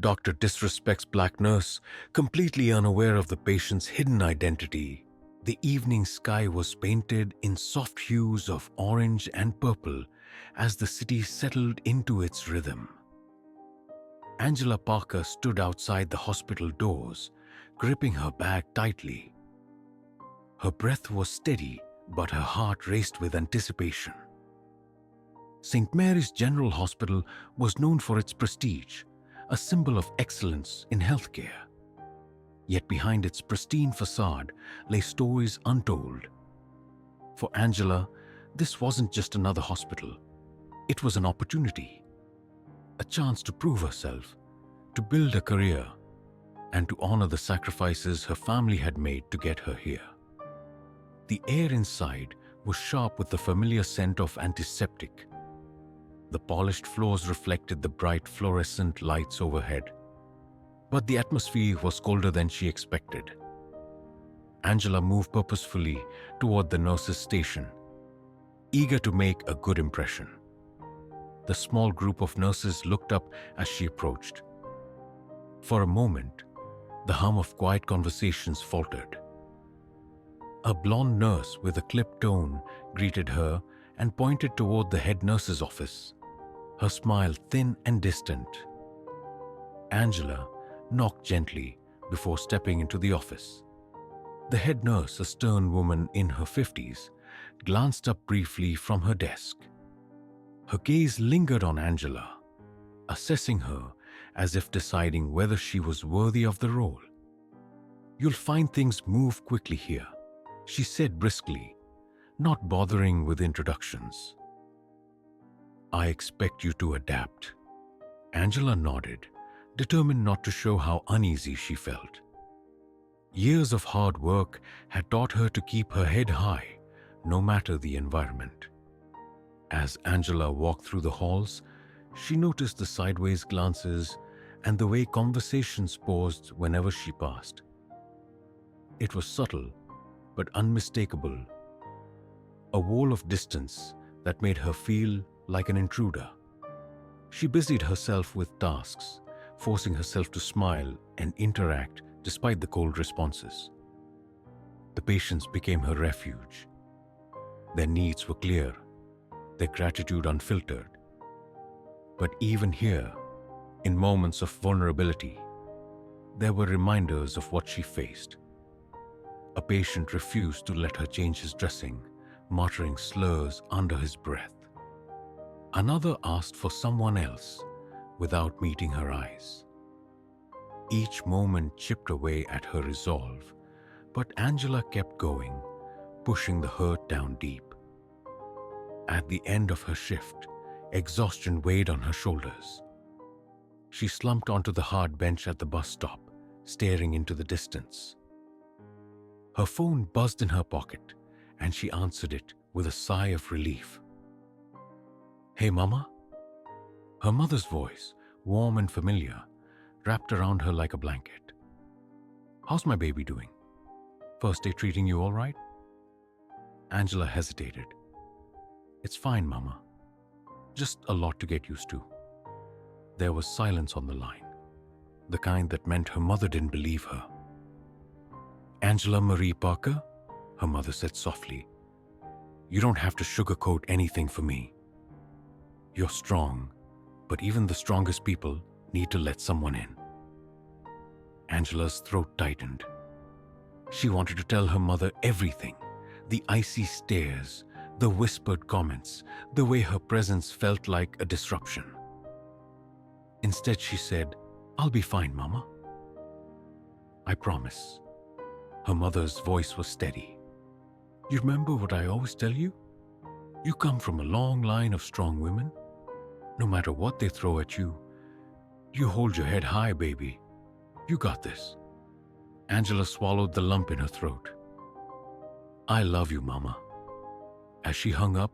Doctor disrespects black nurse, completely unaware of the patient's hidden identity. The evening sky was painted in soft hues of orange and purple as the city settled into its rhythm. Angela Parker stood outside the hospital doors, gripping her bag tightly. Her breath was steady, but her heart raced with anticipation. St. Mary's General Hospital was known for its prestige, a symbol of excellence in healthcare. Yet behind its pristine facade lay stories untold. For Angela, this wasn't just another hospital. It was an opportunity, a chance to prove herself, to build a career, and to honor the sacrifices her family had made to get her here. The air inside was sharp with the familiar scent of antiseptic. The polished floors reflected the bright fluorescent lights overhead. But the atmosphere was colder than she expected. Angela moved purposefully toward the nurse's station, eager to make a good impression. The small group of nurses looked up as she approached. For a moment, the hum of quiet conversations faltered. A blonde nurse with a clipped tone greeted her and pointed toward the head nurse's office, her smile thin and distant. Angela knocked gently before stepping into the office. The head nurse, a stern woman in her 50s, glanced up briefly from her desk. Her gaze lingered on Angela, assessing her as if deciding whether she was worthy of the role. "You'll find things move quickly here," she said briskly, not bothering with introductions. "I expect you to adapt." Angela nodded, determined not to show how uneasy she felt. Years of hard work had taught her to keep her head high, no matter the environment. As Angela walked through the halls, she noticed the sideways glances and the way conversations paused whenever she passed. It was subtle, but unmistakable, a wall of distance that made her feel like an intruder. She busied herself with tasks, forcing herself to smile and interact despite the cold responses. The patients became her refuge. Their needs were clear, their gratitude unfiltered. But even here, in moments of vulnerability, there were reminders of what she faced. A patient refused to let her change his dressing, muttering slurs under his breath. Another asked for someone else without meeting her eyes. Each moment chipped away at her resolve, but Angela kept going, pushing the hurt down deep. At the end of her shift, exhaustion weighed on her shoulders. She slumped onto the hard bench at the bus stop, staring into the distance. Her phone buzzed in her pocket, and she answered it with a sigh of relief. "Hey, Mama?" Her mother's voice, warm and familiar, wrapped around her like a blanket. "How's my baby doing? First day treating you all right?" Angela hesitated. "It's fine, Mama. Just a lot to get used to." There was silence on the line, the kind that meant her mother didn't believe her. "Angela Marie Parker," her mother said softly, "you don't have to sugarcoat anything for me. You're strong, but even the strongest people need to let someone in." Angela's throat tightened. She wanted to tell her mother everything, the icy stares, the whispered comments, the way her presence felt like a disruption. Instead, she said, "I'll be fine, Mama. I promise." Her mother's voice was steady. "You remember what I always tell you? You come from a long line of strong women. No matter what they throw at you, you hold your head high, baby. You got this." Angela swallowed the lump in her throat. "I love you, Mama." As she hung up,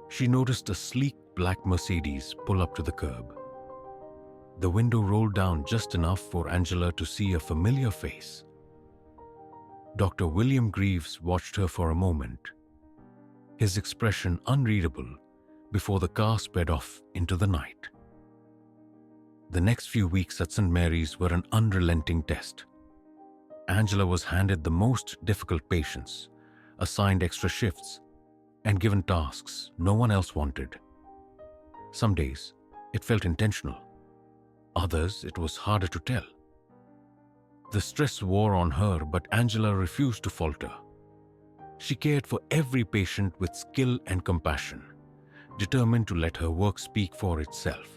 she noticed a sleek black Mercedes pull up to the curb. The window rolled down just enough for Angela to see a familiar face. Dr. William Greaves watched her for a moment, his expression unreadable before the car sped off into the night. The next few weeks at St. Mary's were an unrelenting test. Angela was handed the most difficult patients, assigned extra shifts, and given tasks no one else wanted. Some days, it felt intentional. Others, it was harder to tell. The stress wore on her, but Angela refused to falter. She cared for every patient with skill and compassion, determined to let her work speak for itself.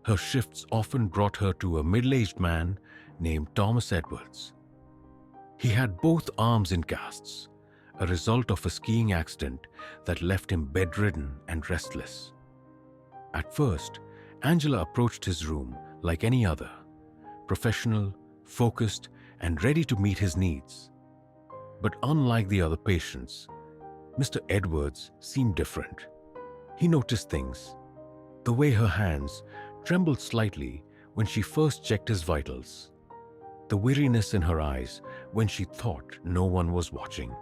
Her shifts often brought her to a middle-aged man named Thomas Edwards. He had both arms in casts, a result of a skiing accident that left him bedridden and restless. At first, Angela approached his room like any other, professional, focused, and ready to meet his needs. But unlike the other patients, Mr. Edwards seemed different. He noticed things. The way her hands trembled slightly when she first checked his vitals. The weariness in her eyes when she thought no one was watching.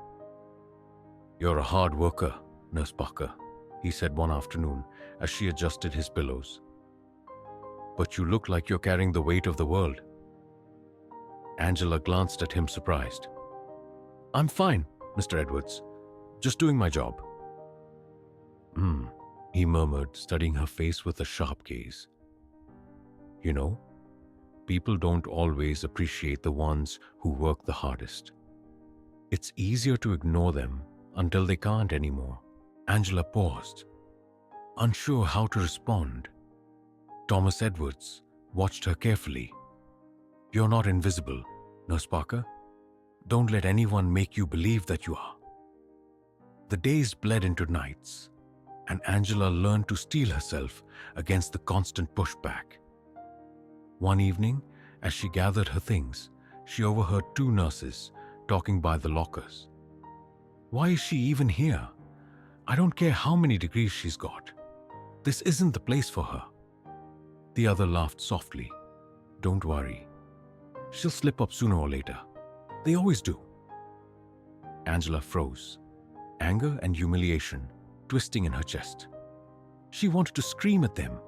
"You're a hard worker, Nurse Parker," he said one afternoon as she adjusted his pillows. "But you look like you're carrying the weight of the world." Angela glanced at him surprised. "I'm fine, Mr. Edwards. Just doing my job." He murmured, studying her face with a sharp gaze. "You know, people don't always appreciate the ones who work the hardest. It's easier to ignore them until they can't anymore." Angela paused, unsure how to respond. Thomas Edwards watched her carefully. "You're not invisible, Nurse Parker. Don't let anyone make you believe that you are." The days bled into nights, and Angela learned to steel herself against the constant pushback. One evening, as she gathered her things, she overheard two nurses talking by the lockers. "Why is she even here? I don't care how many degrees she's got. This isn't the place for her." The other laughed softly. "Don't worry. She'll slip up sooner or later. They always do." Angela froze, anger and humiliation twisting in her chest. She wanted to scream at them,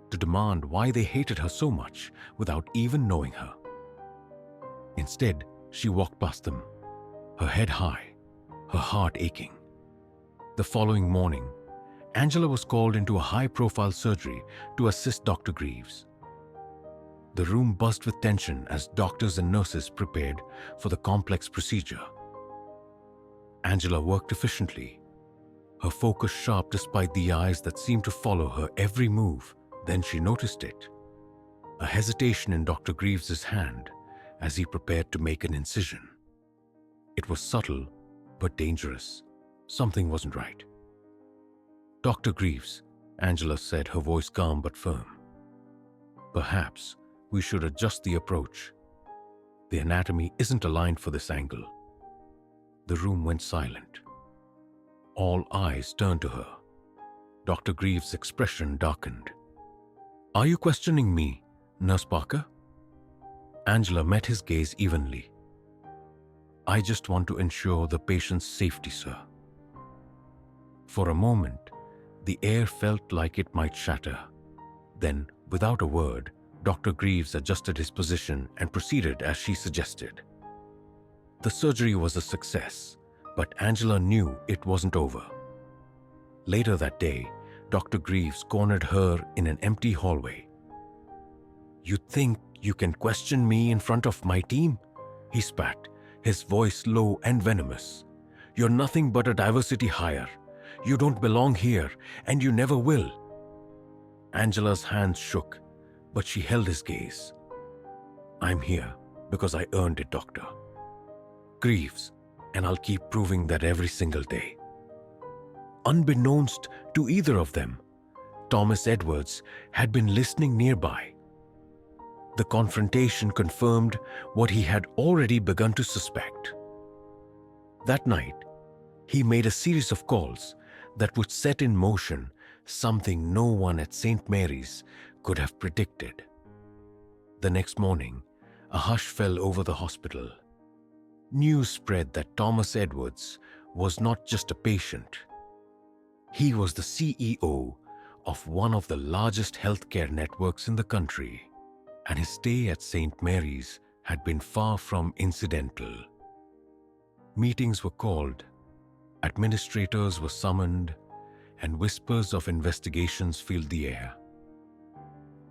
to demand why they hated her so much without even knowing her. Instead, she walked past them, her head high, her heart aching. The following morning, Angela was called into a high-profile surgery to assist Dr. Greaves. The room buzzed with tension as doctors and nurses prepared for the complex procedure. Angela worked efficiently, her focus sharp despite the eyes that seemed to follow her every move. Then she noticed it. A hesitation in Dr. Greaves' hand as he prepared to make an incision. It was subtle, but dangerous. Something wasn't right. "Dr. Greaves," Angela said, her voice calm but firm. "Perhaps we should adjust the approach. The anatomy isn't aligned for this angle." The room went silent. All eyes turned to her. Dr. Greaves' expression darkened. "Are you questioning me, Nurse Parker?" Angela met his gaze evenly. "I just want to ensure the patient's safety, sir." For a moment, the air felt like it might shatter. Then, without a word, Dr. Greaves adjusted his position and proceeded as she suggested. The surgery was a success, but Angela knew it wasn't over. Later that day, Dr. Greaves cornered her in an empty hallway. "You think you can question me in front of my team?" he spat, his voice low and venomous. "You're nothing but a diversity hire. You don't belong here, and you never will." Angela's hands shook, but she held his gaze. "I'm here because I earned it, Doctor Greaves, and I'll keep proving that every single day." Unbeknownst to either of them, Thomas Edwards had been listening nearby. The confrontation confirmed what he had already begun to suspect. That night, he made a series of calls that would set in motion something no one at St. Mary's could have predicted. The next morning, a hush fell over the hospital. News spread that Thomas Edwards was not just a patient. He was the CEO of one of the largest healthcare networks in the country, and his stay at St. Mary's had been far from incidental. Meetings were called, administrators were summoned, and whispers of investigations filled the air.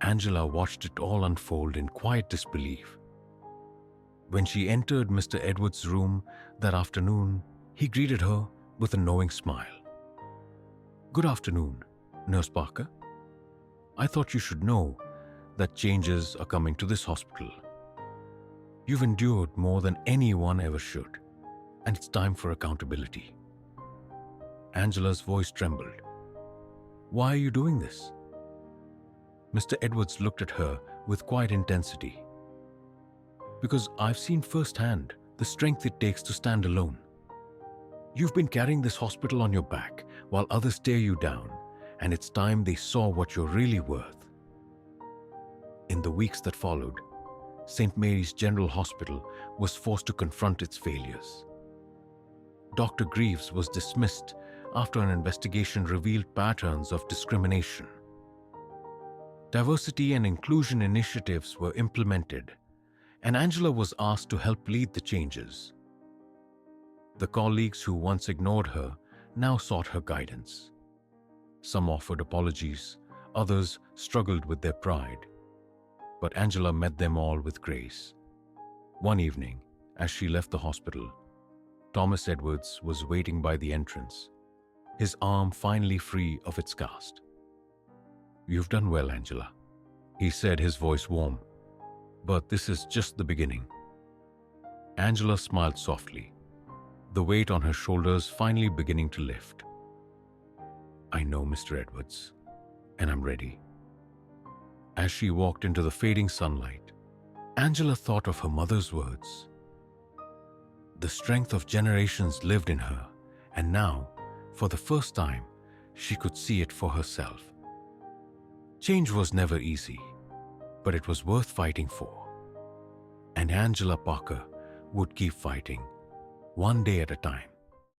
Angela watched it all unfold in quiet disbelief. When she entered Mr. Edwards' room that afternoon, he greeted her with a knowing smile. "Good afternoon, Nurse Parker. I thought you should know that changes are coming to this hospital. You've endured more than anyone ever should, and it's time for accountability." Angela's voice trembled. "Why are you doing this?" Mr. Edwards looked at her with quiet intensity. "Because I've seen firsthand the strength it takes to stand alone. You've been carrying this hospital on your back while others tear you down, and it's time they saw what you're really worth." In the weeks that followed, St. Mary's General Hospital was forced to confront its failures. Dr. Greaves was dismissed after an investigation revealed patterns of discrimination. Diversity and inclusion initiatives were implemented, and Angela was asked to help lead the changes. The colleagues who once ignored her now sought her guidance. Some offered apologies, others struggled with their pride. But Angela met them all with grace. One evening, as she left the hospital, Thomas Edwards was waiting by the entrance, his arm finally free of its cast. "You've done well, Angela," he said, his voice warm. "But this is just the beginning." Angela smiled softly, the weight on her shoulders finally beginning to lift. "I know, Mr. Edwards, and I'm ready." As she walked into the fading sunlight, Angela thought of her mother's words. The strength of generations lived in her, and now, for the first time, she could see it for herself. Change was never easy, but it was worth fighting for. And Angela Parker would keep fighting, one day at a time.